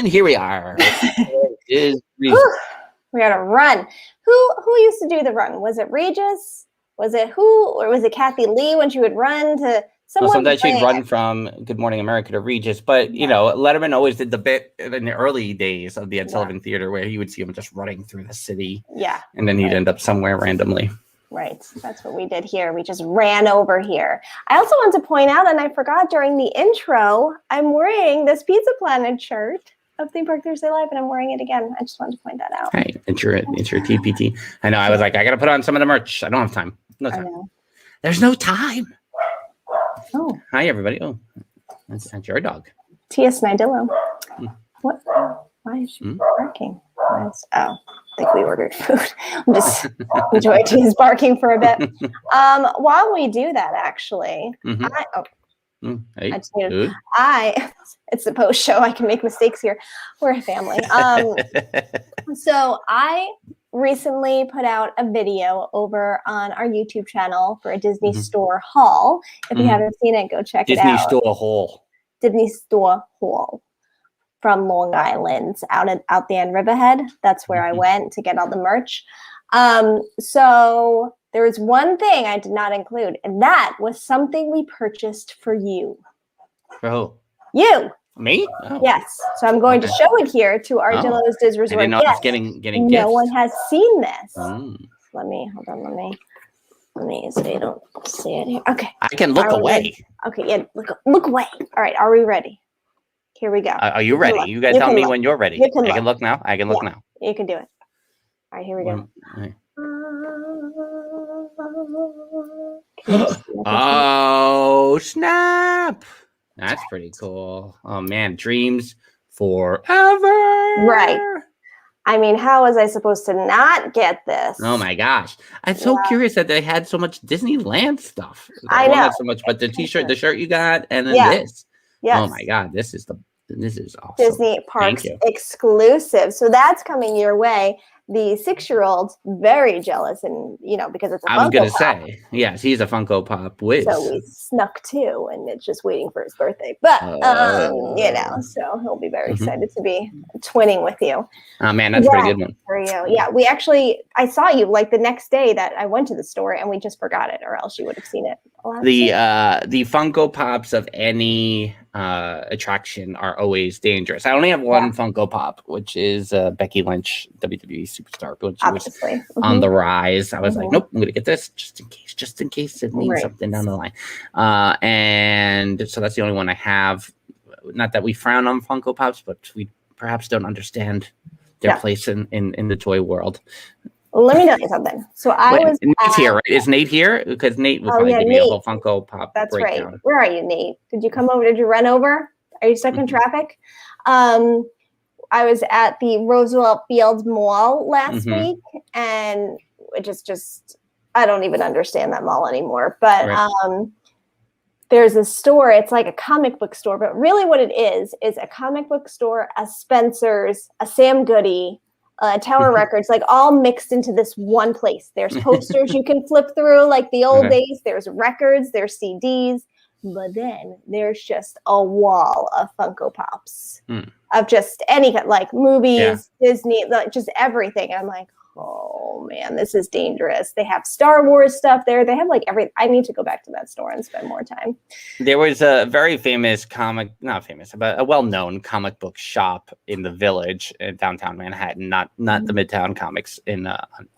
And here we are. We got to run. Who used to do the run? Was it Regis? Was it who? Or was it Kathy Lee when she would run to someone? Well, sometimes she'd run from Good Morning America to Regis. But, you know, Letterman always did the bit in the early days of the Ed Sullivan Theater where he would see him just running through the city. Yeah. And then he'd end up somewhere randomly. Right. That's what we did here. We just ran over here. I also want to point out, and I forgot during the intro, I'm wearing this Pizza Planet shirt of Theme Park Thursday Live, and I'm wearing it again. I just wanted to point that out. Hey, it's your TPT. I know. I was like, I got to put on some of the merch. I don't have time. No time. There's no time. Oh. Hi, everybody. Oh, that's your dog. Tia Snidillo. What? Why is she barking? I think we ordered food. I'm just enjoy Tia's barking for a bit. While we do that, actually, it's the post show. I can make mistakes here. We're a family. So I recently put out a video over on our YouTube channel for a Disney Store haul. If you haven't seen it, go check it out. Disney Store haul. Disney Store haul from Long Island, out there in Riverhead. That's where I went to get all the merch. So there was one thing I did not include, and that was something we purchased for you. For who? You. Me? Oh. Yes. So I'm going to show it here to our Argillo's Diz Resort. I didn't know I was getting no gifts. one has seen this. Let me so you don't see it here. Okay. I can look away. Okay, yeah, look away. All right, are we ready? Here we go. Are you ready? You guys tell me when you're ready. I can look now. I can look now. You can do it. All right, here we go. Oh, snap. That's pretty cool. Oh, man. Dreams forever. Right. I mean, how was I supposed to not get this? Oh, my gosh. I'm so curious that they had so much Disneyland stuff. I know. Not so much, but the t-shirt, the shirt you got, and then this. Yes. Oh, my God. This is awesome. Disney Parks exclusive. So that's coming your way. The 6-year-old very jealous, and because it's a Funko I was gonna Pop. say, yes, he's a Funko Pop whiz. So we snuck 2, and it's just waiting for his birthday. But so he'll be very excited to be twinning with you. Oh man, that's a pretty good one. For you. Yeah, I saw you like the next day that I went to the store, and we just forgot it, or else you would have seen it. The Funko Pops of any attraction are always dangerous. I only have one Funko Pop, which is Becky Lynch, WWE superstar, which was on the rise. I was like, nope, I'm gonna get this just in case it means something down the line. And so that's the only one I have. Not that we frown on Funko Pops, but we perhaps don't understand their place in the toy world. Let me tell you something. So Nate's here, right? Is Nate here? Because Nate will probably give me a whole Funko Pop breakdown. Right. Where are you, Nate? Did you come over? Did you run over? Are you stuck in traffic? I was at the Roosevelt Field Mall last week, and it just I don't even understand that mall anymore. But there's a store. It's like a comic book store, but really what it is a comic book store, a Spencer's, a Sam Goody, Tower Records, like all mixed into this one place. There's posters you can flip through like the old days. There's records, there's CDs, but then there's just a wall of Funko Pops of just any kind, like movies, Disney, like just everything. I'm like, oh man, this is dangerous. They have Star Wars stuff there. They have like everything. I need to go back to that store and spend more time. There was a very famous not famous, but a well-known comic book shop in the Village in downtown Manhattan, not the Midtown Comics in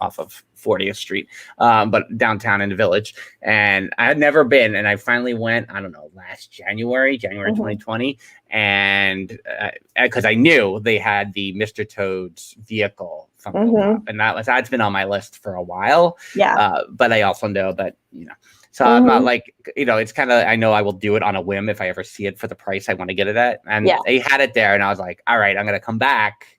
off of 40th Street, but downtown in the Village. And I had never been, and I finally went, I don't know, last January 2020. And because I knew they had the Mr. Toad's vehicle Funko Pop, and that's been on my list for a while. But I also know that, so I'm not like, it's kind of, I know I will do it on a whim if I ever see it for the price I want to get it at. And they had it there, and I was like, all right, I'm going to come back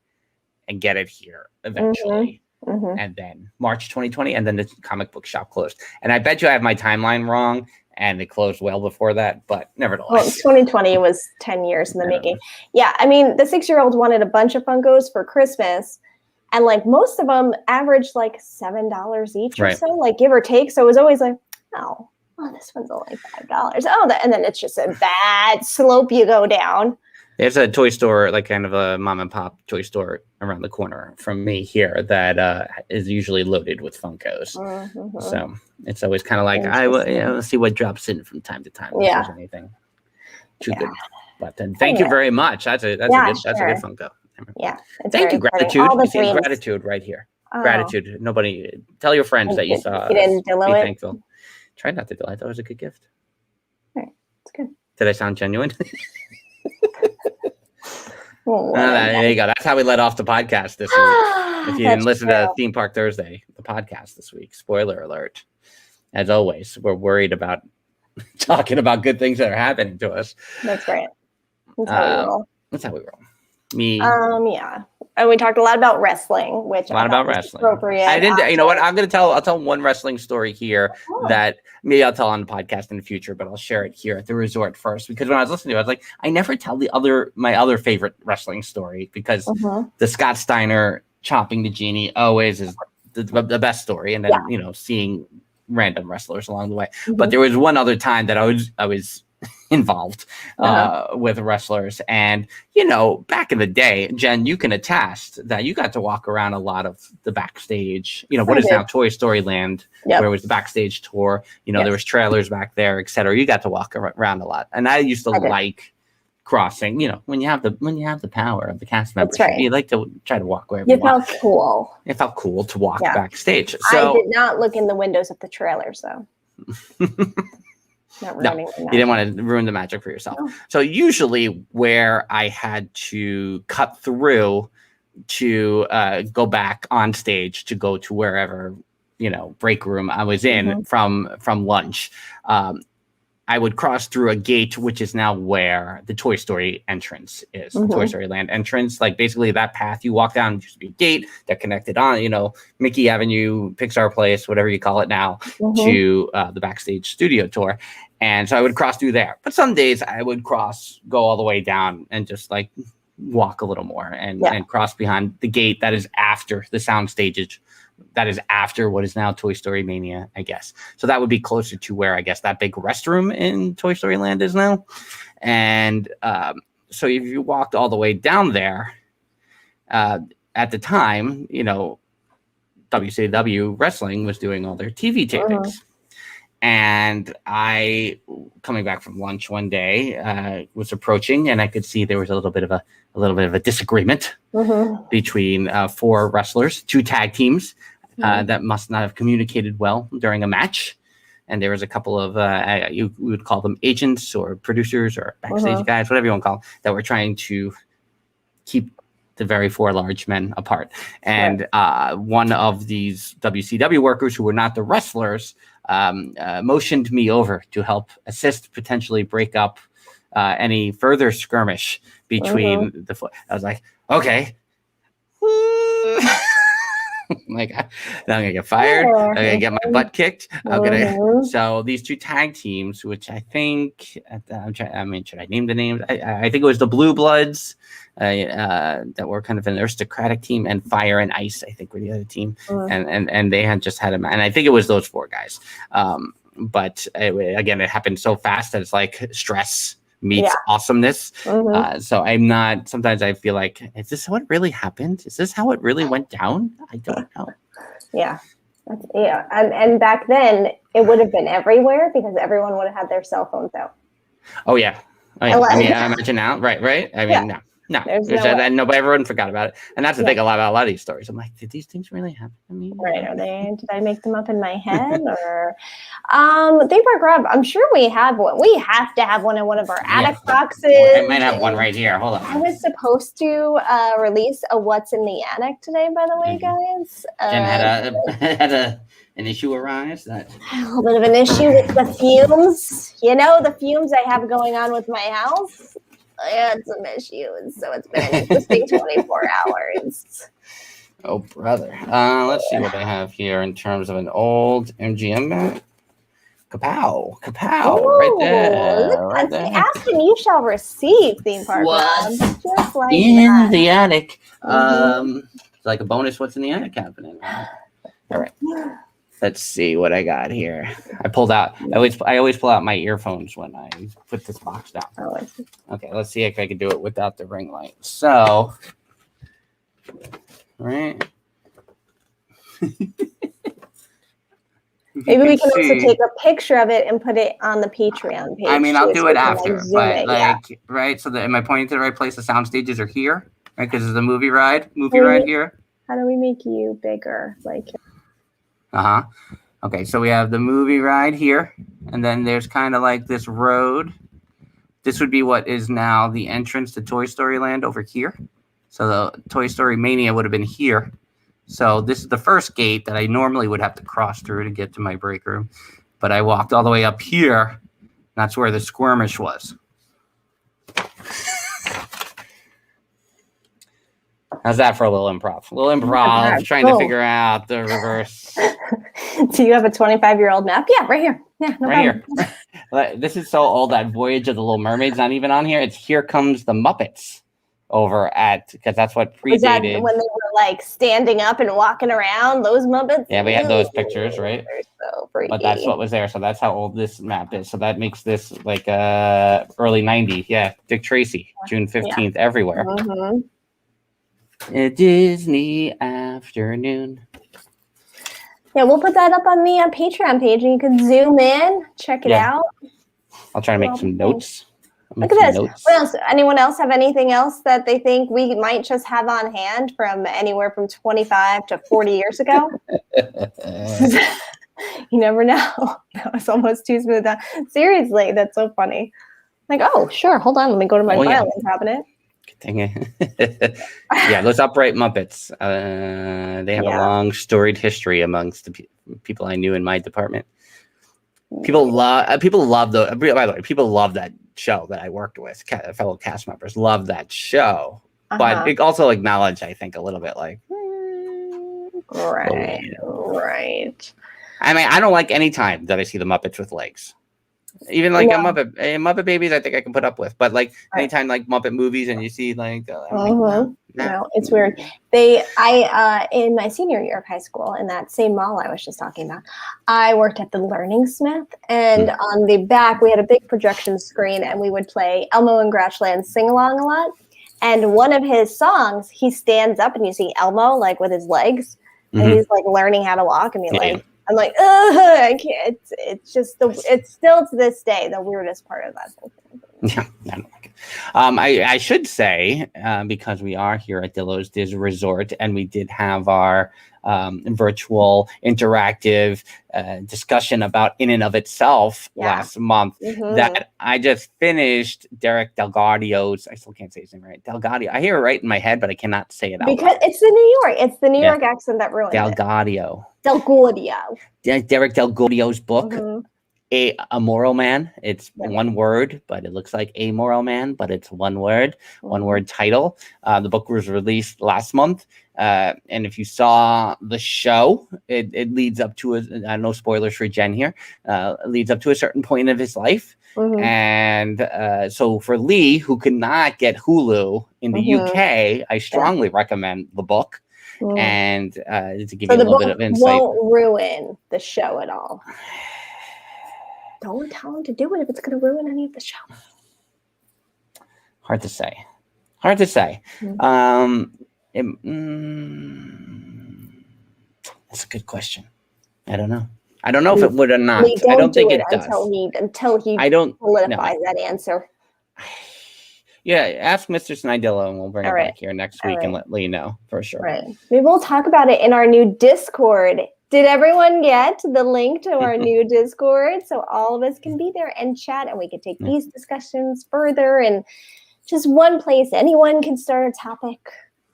and get it here eventually. And then March 2020, and then the comic book shop closed. And I bet you I have my timeline wrong, and it closed well before that, but nevertheless. Well, 2020 was 10 years in the making. Yeah, I mean, the 6-year-old wanted a bunch of Funkos for Christmas, and like most of them averaged like $7 each or so, like give or take. So it was always like, oh, this one's only $5. Oh, and then it's just a bad slope you go down. There's a toy store, like kind of a mom and pop toy store around the corner from me here that is usually loaded with Funkos. Mm-hmm. So it's always kind of like let's see what drops in from time to time. If there's anything too good. But then thank you very much. That's a good Funko. Yeah. Thank you, gratitude. You see gratitude right here. Oh. Gratitude. Nobody tell your friends that you saw. You didn't dillo it. Thankful. Try not to dillo. I thought it was a good gift. All right, it's good. Did I sound genuine? There you go. That's how we let off the podcast this week. If you didn't listen to Theme Park Thursday, the podcast this week, spoiler alert. As always, we're worried about talking about good things that are happening to us. That's right. That's how we roll. That's how we roll. Me. Yeah. And we talked a lot about wrestling, which a lot about wrestling. Appropriate. I didn't. You know what? I'll tell one wrestling story here that maybe I'll tell on the podcast in the future, but I'll share it here at the resort first because when I was listening to it, I was like, I never tell my other favorite wrestling story because the Scott Steiner chopping the genie always is the best story, and then seeing random wrestlers along the way. But there was one other time that I was involved with wrestlers, and back in the day, Jen, you can attest that you got to walk around a lot of the backstage, what is now Toy Story Land, where it was the backstage tour, there was trailers back there, etc. You got to walk around a lot, and I used to like crossing, when you have the power of the cast membership, you like to try to walk wherever you want. Felt cool. It felt cool to walk backstage. So I did not look in the windows of the trailers though. No, you didn't want to ruin the magic for yourself. No. So usually where I had to cut through to go back on stage to go to wherever, break room I was in from lunch, I would cross through a gate, which is now where the Toy Story entrance is, the Toy Story Land entrance. Like basically that path you walk down used to be a gate that connected on, Mickey Avenue, Pixar Place, whatever you call it now, to the backstage studio tour. And so I would cross through there. But some days I would go all the way down and just like walk a little more and cross behind the gate that is after the sound stages. That is after what is now Toy Story Mania, I guess. So that would be closer to where I guess that big restroom in Toy Story Land is now. And so if you walked all the way down there, at the time, WCW Wrestling was doing all their TV tapings. And I, coming back from lunch one day, was approaching, and I could see there was a little bit of a disagreement between 4 wrestlers, 2 tag teams that must not have communicated well during a match. And there was a couple of you would call them agents or producers or backstage guys, whatever you want to call them, that were trying to keep the very 4 large men apart. And one of these WCW workers who were not the wrestlers motioned me over to help assist, potentially break up any further skirmish between the foot. I was like, okay. Like, now I'm gonna get fired. I'm gonna get my butt kicked. So these 2 tag teams, which I think, should I name the names? I think it was the Blue Bloods that were kind of an aristocratic team, and Fire and Ice, I think, were the other team, and they had just had and I think it was those 4 guys. But again, it happened so fast that it's like stress meets awesomeness. So I'm not, sometimes I feel like, is this what really happened? Is this how it really went down? I don't know. And back then it would have been everywhere because everyone would have had their cell phones out. Oh yeah. I imagine now, right? I mean, no, everyone forgot about it, and that's the thing. A lot of these stories, I'm like, did these things really happen to me? Right? Did I make them up in my head, or Theme Park Rob? I'm sure we have one. We have to have one in one of our attic boxes. I might have one right here. Hold on. I was supposed to release a "What's in the Attic" today, by the way, guys. Jen had an issue arise. A little bit of an issue with the fumes. The fumes I have going on with my house. I had some issues, so it's been an interesting 24 hours. Oh, brother. Let's see what I have here in terms of an old MGM map. Kapow, right there. Ask and you shall receive, Theme Park. Just like in the attic. It's like a bonus. What's in the attic happening? All right. Let's see what I got here. I pulled out. I always pull out my earphones when I put this box down. Oh, I see. Okay, let's see if I can do it without the ring light. So, right. Maybe we can also take a picture of it and put it on the Patreon page. I mean, I'll too, do so it we can, after, zoom but it, like, right? So, am I pointing to the right place? The sound stages are here, right? Because it's the movie ride here. How do we make you bigger? Like, Okay, so we have the movie ride here, and then there's kind of like this road. This would be what is now the entrance to Toy Story Land over here. So the Toy Story Mania would have been here. So this is the first gate that I normally would have to cross through to get to my break room. But I walked all the way up here. That's where the Squirmish was. How's that for a little improv? A little improv, trying to figure out the reverse. Do you have a 25-year-old map? Yeah, right here. Yeah, no right problem. Here. This is so old that Voyage of the Little Mermaid's not even on here. It's Here Comes the Muppets over at, because that's what predated. Was that when they were like standing up and walking around, those Muppets? Yeah, we had those pictures, right? They're so freaky. But that's what was there. So that's how old this map is. So that makes this like early 90s. Yeah, Dick Tracy, June 15th, everywhere. Mm-hmm. A Disney afternoon. Yeah, we'll put that up on the Patreon page, and you can zoom in, check it out. I'll try to make some notes. Look at this. What else? Anyone else have anything else that they think we might just have on hand from anywhere from 25 to 40 years ago? You never know. That was almost too smooth. Seriously, that's so funny. Like, oh, sure. Hold on. Let me go to my violin cabinet. Dang it. Yeah, those upright Muppets. They have a long storied history amongst the people I knew in my department. People love by the way, people love that show that I worked with. Fellow cast members love that show, but it also acknowledged, I think, a little bit like, right. I mean, I don't like any time that I see the Muppets with legs. Even like Muppet Babies, I think I can put up with, but like anytime like Muppet movies and you see like, no, it's weird. I in my senior year of high school, in that same mall I was just talking about, I worked at the Learning Smith, and on the back we had a big projection screen, and we would play Elmo and Grouchland sing along a lot. And one of his songs, he stands up and you see Elmo like with his legs, and he's like learning how to walk, and I'm like, I can't. It's just it's still to this day the weirdest part of that whole thing. Yeah, I don't like it. I should say, because we are here at Dillo's Diz Resort, and we did have our virtual interactive discussion about In and of Itself last month, that I just finished Derek DelGaudio's, I still can't say his name right, DelGaudio. I hear it right in my head, but I cannot say it out loud. Because it's the New York. It's the New York accent that ruined DelGaudio. Derek Derek DelGaudio's book, A Moral Man. It's one word, but it looks like Amoral Man, but it's one word title. The book was released last month. And if you saw the show, it leads up to no spoilers for Jen here. It leads up to a certain point of his life. And so for Lee, who could not get Hulu in the UK, I strongly recommend the book. And to give you a little bit of insight, won't ruin the show at all. Don't tell him to do it if it's going to ruin any of the show. Hard to say. That's a good question. I don't know. I don't know if it would or not. I don't think it does. Until he solidifies that answer. Yeah, ask Mr. Snidillo and we'll bring it back here next week and let Lee know for sure. Right. Maybe we'll talk about it in our new Discord. Did everyone get the link to our new Discord? So all of us can be there and chat, and we can take these discussions further, and just one place. Anyone can start a topic,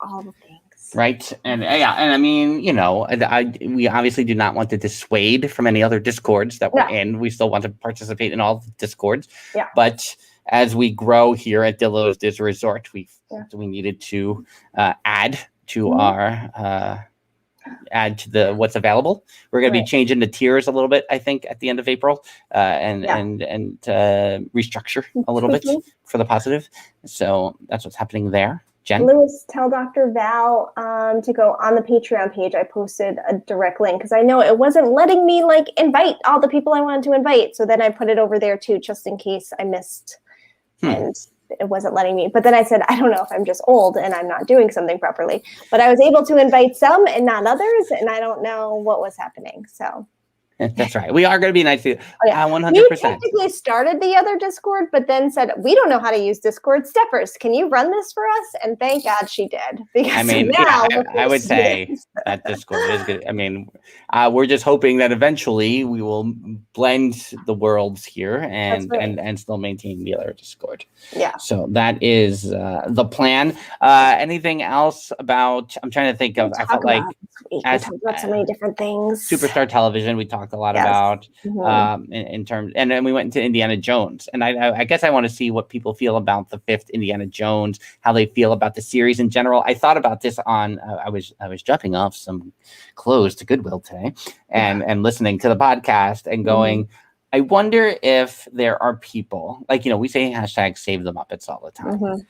all the things. Right. And and I mean, we obviously do not want to dissuade from any other Discords that we're in. We still want to participate in all the Discords. Yeah. But as we grow here at Dillo's Diz Resort, we needed to add to our add to the what's available. We're going to be changing the tiers a little bit, I think, at the end of April, and restructure a little bit for the positive. So that's what's happening there. Jen? Lewis, tell Dr. Val to go on the Patreon page. I posted a direct link because I know it wasn't letting me like invite all the people I wanted to invite. So then I put it over there too, just in case I missed and it wasn't letting me. But then I said, I don't know if I'm just old and I'm not doing something properly. But I was able to invite some and not others, and I don't know what was happening. So that's right. We are going to be nice to you. 100%. You technically started the other Discord, but then said, we don't know how to use Discord. Steppers, can you run this for us? And thank God she did. Because I mean, now I would say that Discord is good. I mean, we're just hoping that eventually we will blend the worlds here and still maintain the other Discord. Yeah. So that is the plan. Anything else about? I'm trying to think of. I felt like we talked about so many different things. Superstar Television. We talked a lot about in terms, and then we went into Indiana Jones, and I guess I want to see what people feel about the 5th Indiana Jones, how they feel about the series in general. I thought about this on. I was dropping off some clothes to Goodwill today, and listening to the podcast and going. I wonder if there are people like we say hashtag save the Muppets all the time.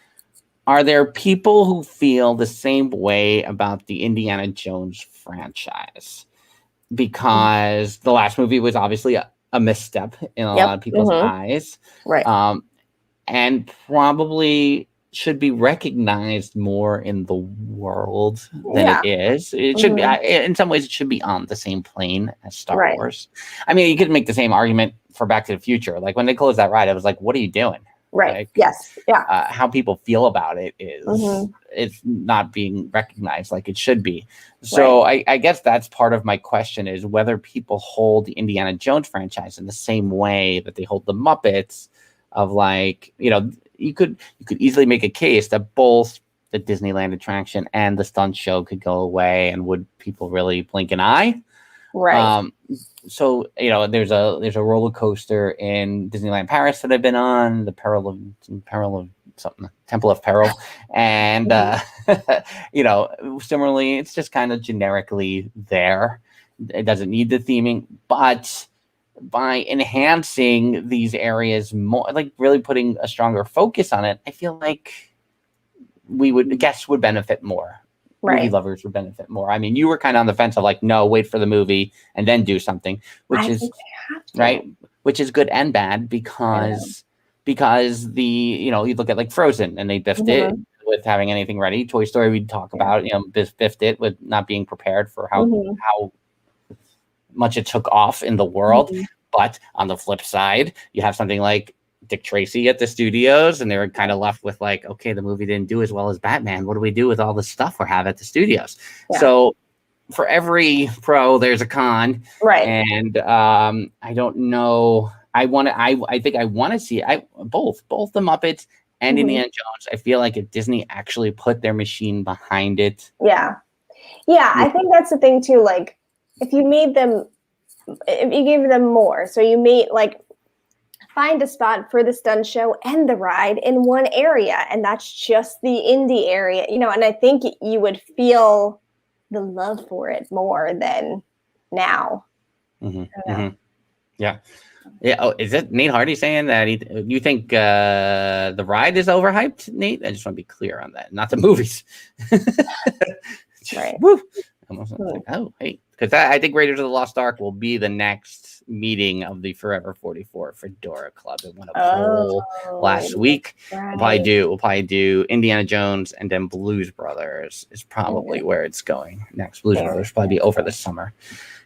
Are there people who feel the same way about the Indiana Jones franchise? Because the last movie was obviously a misstep in a lot of people's eyes. Right. And probably should be recognized more in the world than it is. It should be, in some ways, it should be on the same plane as Star Wars. I mean, you could make the same argument for Back to the Future. Like when they closed that ride, I was like, what are you doing? Right. Like, yes. Yeah. How people feel about it is it's not being recognized like it should be. So I guess that's part of my question is whether people hold the Indiana Jones franchise in the same way that they hold the Muppets of like, you could easily make a case that both the Disneyland attraction and the stunt show could go away, and would people really blink an eye? Right. So there's a roller coaster in Disneyland Paris that I've been on, the Peril of something, Temple of Peril, and similarly, it's just kind of generically there. It doesn't need the theming, but by enhancing these areas more, like really putting a stronger focus on it, I feel like guests would benefit more. Movie lovers would benefit more. I mean, you were kind of on the fence of like, no, wait for the movie and then do something, which is good and bad because the you look at like Frozen and they biffed it with having anything ready. Toy Story we'd talk about, biffed it with not being prepared for how much it took off in the world. But on the flip side, you have something like Dick Tracy at the studios, and they were kind of left with like, okay, the movie didn't do as well as Batman. What do we do with all the stuff we have at the studios? So for every pro, there's a con, right? And I don't know. I think I want to see both the Muppets and Indiana Jones. I feel like if Disney actually put their machine behind it, I think that's the thing too. Like if you gave them more, so you made like. Find a spot for the stunt show and the ride in one area, and that's just the indie area, and I think you would feel the love for it more than now. Yeah. Oh, is it Nate Hardy saying that you think the ride is overhyped, Nate? I just want to be clear on that, not the movies. Right. Woo. Like, oh, hey, because I think Raiders of the Lost Ark will be the next meeting of the Forever 44 Fedora Club. It won a poll last week. Right. We'll probably do Indiana Jones, and then Blues Brothers is probably where it's going next. Blues Brothers will probably be over the summer.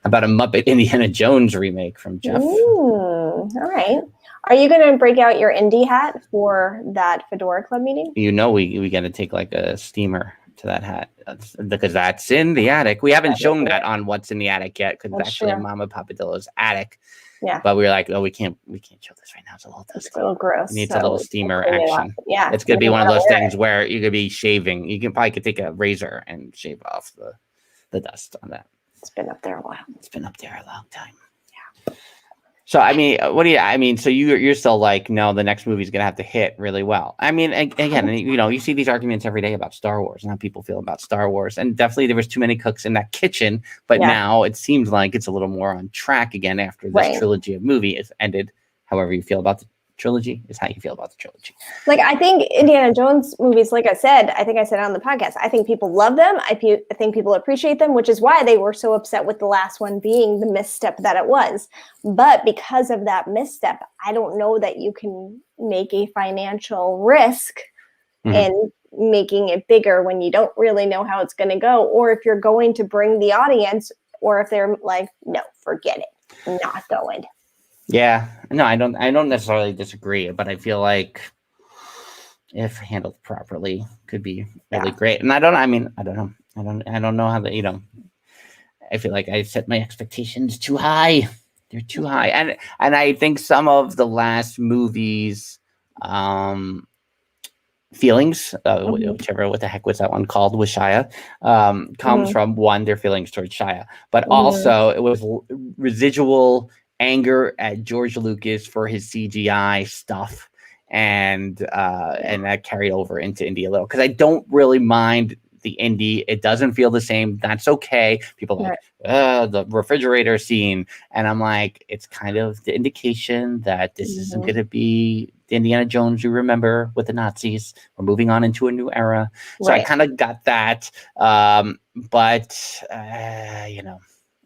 How about a Muppet Indiana Jones remake from Jeff? All right. Are you going to break out your indie hat for that Fedora Club meeting? We got to take like a steamer to that hat because that's in the attic. We haven't shown that on What's in the Attic yet because it's actually Mama Papadillo's attic. Yeah. But we were like, oh, we can't show this right now. It's a little dusty. It's a little gross. It needs a little steamer action. Yeah. It's gonna be one of those things where you could be shaving. You probably could take a razor and shave off the dust on that. It's been up there a while. It's been up there a long time. Yeah. So I mean, so you're still like, no, the next movie is gonna have to hit really well. I mean, again, you see these arguments every day about Star Wars and how people feel about Star Wars, and definitely there was too many cooks in that kitchen. But now it seems like it's a little more on track again after this trilogy of movie is ended. However you feel about trilogy is how you feel about the trilogy. Like, I think Indiana Jones movies, like I said on the podcast, I think people love them. I think people appreciate them, which is why they were so upset with the last one being the misstep that it was. But because of that misstep, I don't know that you can make a financial risk in making it bigger when you don't really know how it's going to go, or if you're going to bring the audience, or if they're like, no, forget it, I'm not going. Yeah, no, I don't necessarily disagree, but I feel like if handled properly, could be really great. And I don't know how that, I feel like I set my expectations too high. They're too high, and I think some of the last movies, feelings, whichever, what the heck was that one called, with Shia, comes from, one, their feelings towards Shia, but also it was residual anger at George Lucas for his CGI stuff, and that carried over into Indy a little, because I don't really mind the Indy. It doesn't feel the same. That's okay. People are like, the refrigerator scene, and I'm like, it's kind of the indication that this isn't going to be the Indiana Jones you remember with the Nazis. We're moving on into a new era. So I kind of got that, but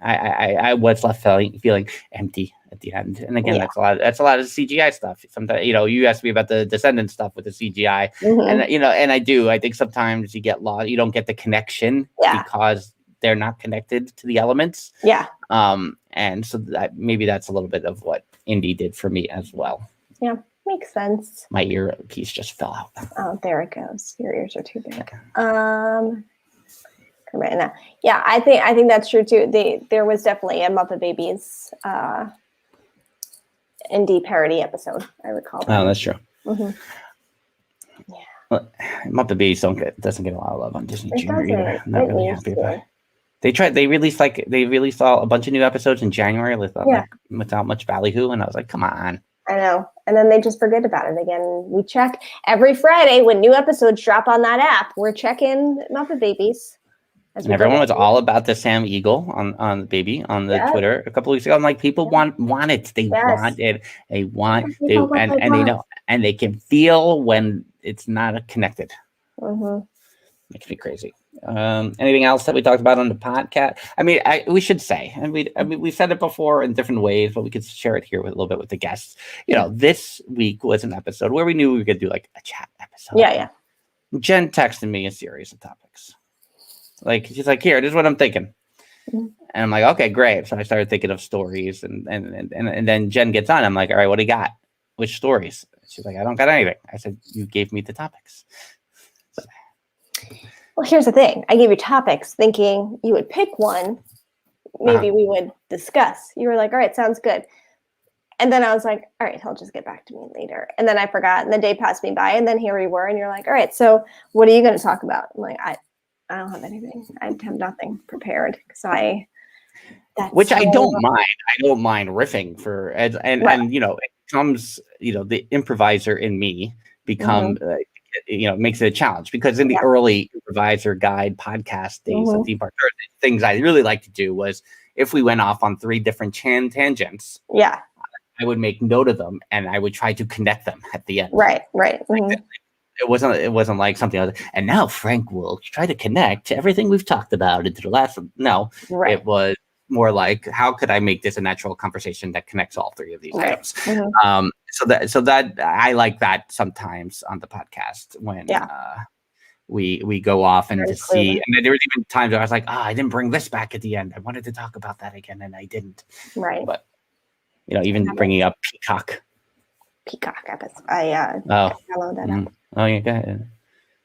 I was left feeling empty at the end. And again, that's a lot of CGI stuff. Sometimes, you asked me about the Descendant stuff with the CGI, and I think sometimes you get lost. You don't get the connection because they're not connected to the elements. Yeah. And so maybe that's a little bit of what Indy did for me as well. Yeah, makes sense. My earpiece just fell out. Oh, there it goes. Your ears are too big. Right now. Yeah, I think that's true too. There was definitely a Muppet Babies indie parody episode, I recall that. Oh, that's true. Yeah. Well, Muppet Babies doesn't get a lot of love on Disney Junior either. I'm not really happy about it. They released a bunch of new episodes in January without much ballyhoo, and I was like, come on. I know. And then they just forget about it again. We check every Friday when new episodes drop on that app. We're checking Muppet Babies. And everyone was all about the Sam Eagle on Baby on the Twitter a couple weeks ago. I'm like, people want it. They want it. They want and they can feel when it's not connected. Makes me crazy. Anything else that we talked about on the podcast? I mean, we should say, and we've said it before in different ways, but we could share it here with a little bit with the guests. This week was an episode where we knew we were going to do like a chat episode. Yeah. Jen texted me a series of topics. Like, she's like, here, this is what I'm thinking. And I'm like, okay, great. So I started thinking of stories, and then Jen gets on. I'm like, all right, what do you got? Which stories? She's like, I don't got anything. I said, you gave me the topics. So. Well, here's the thing. I gave you topics thinking you would pick one. Maybe we would discuss. You were like, all right, sounds good. And then I was like, all right, he'll just get back to me later. And then I forgot, and the day passed me by, and then here we were, and you're like, all right, so what are you going to talk about? I'm like, I don't have anything. I have nothing prepared because I don't mind. I don't mind riffing for and it comes, the improviser in me makes it a challenge, because in the early improviser guide podcast days of Theme Park Thursday, things I really like to do was, if we went off on 3 different tangents, I would make note of them and I would try to connect them at the end. Right. It wasn't like something else. And now Frank will try to connect everything we've talked about into the last one. No, it was more like, how could I make this a natural conversation that connects all 3 of these items? So that I like that sometimes on the podcast when we go off and just see. And there was even times where I was like, I didn't bring this back at the end. I wanted to talk about that again, and I didn't. Right. But even bringing up Peacock episode. I followed that up. Oh yeah, go ahead.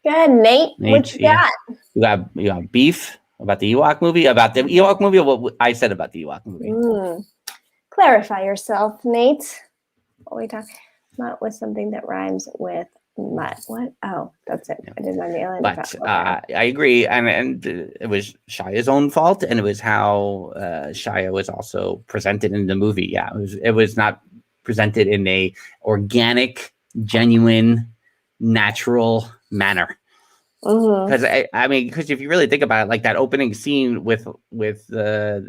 Go ahead, Nate. What you got? You got beef about the Ewok movie? About the Ewok movie, or what I said about the Ewok movie? Clarify yourself, Nate. What we talk about with something that rhymes with mutt. What? Oh, that's it. I did my alien. But I agree, and it was Shia's own fault, and it was how Shia was also presented in the movie. Yeah, it was not presented in a organic, genuine, natural manner. Because because if you really think about it, like that opening scene with they're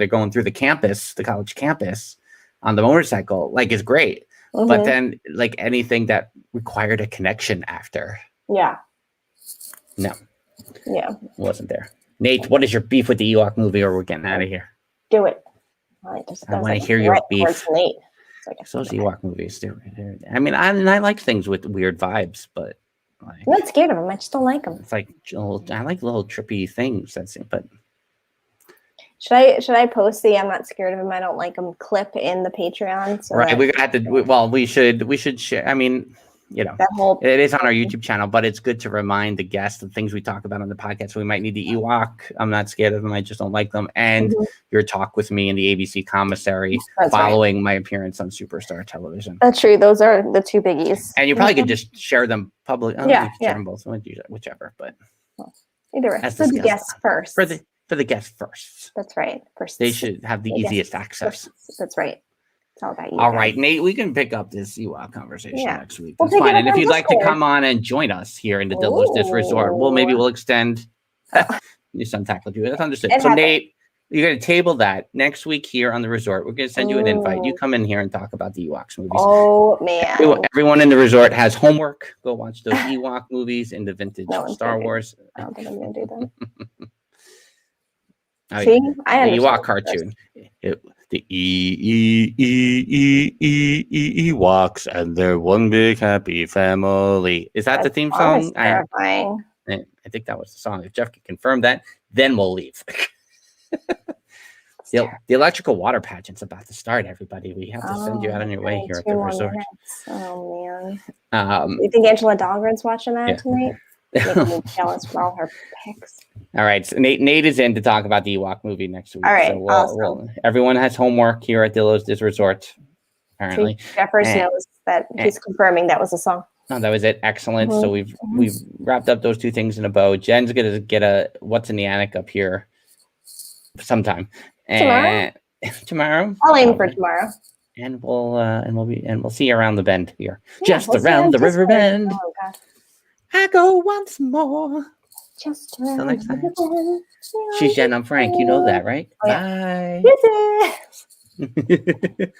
going through the campus, the college campus, on the motorcycle, like, is great. But then, like anything that required a connection after, Yeah. no, Yeah. wasn't there. Nate, what is your beef with the Ewok movie, or we're getting out of here? Do it. I want to hear your beef. Nate. Those Ewok movies, I mean, I like things with weird vibes, but like, I'm not scared of them. I just don't like them. it's like I like little trippy things. But should I post the "I'm not scared of him, I don't like him" clip in the Patreon? So right, we're gonna have to. Well, we should share. I mean, you know, it is on our YouTube channel, but it's good to remind the guests the things we talk about on the podcast. So we might need the Ewok. I'm not scared of them. I just don't like them. And your talk with me in the ABC commissary following my appearance on Superstar Television. That's true. Those are the two biggies. And you probably could just share them publicly. Yeah, you could share them both, whichever. But either way, for the guests first. For the guests first. That's right. First, they should have the easiest access. That's right. All right, Nate, we can pick up this Ewok conversation next week. That's fine. And if you'd like to come on and join us here in the Dillo's Disc Resort, we'll extend some tackle to you. That's understood. So, Nate, you're going to table that next week here on the resort. We're going to send you an invite. You come in here and talk about the Ewoks movies. Oh, man. Everyone in the resort has homework. Go watch those Ewok movies in the vintage Star Wars. I don't think I'm going to do that. See, I understand. The Ewok cartoon. The Ewoks and their one big happy family. Is that the theme song? Terrifying. I think that was the song. If Jeff can confirm that, then we'll leave. The electrical water pageant's about to start, everybody. We have to send you out on your way here at the resort. Oh, man. You think Angela Dahlgren's watching that tonight? Making me jealous for all her picks. All right, so Nate is in to talk about the Ewok movie next week. All right, so awesome. Everyone has homework here at Dillo's Disc Resort, apparently. Jeffers knows that he's confirming that was a song. Oh, that was it. Excellent. So we've wrapped up those two things in a bow. Jen's gonna get a What's in the Attic up here sometime. Tomorrow. I'll aim for tomorrow. And we'll see you around the bend here, just around the river bend. Oh God. I go once more. Just till next time. She's Jen. I'm Frank. You know that, right? Oh, yeah. Bye.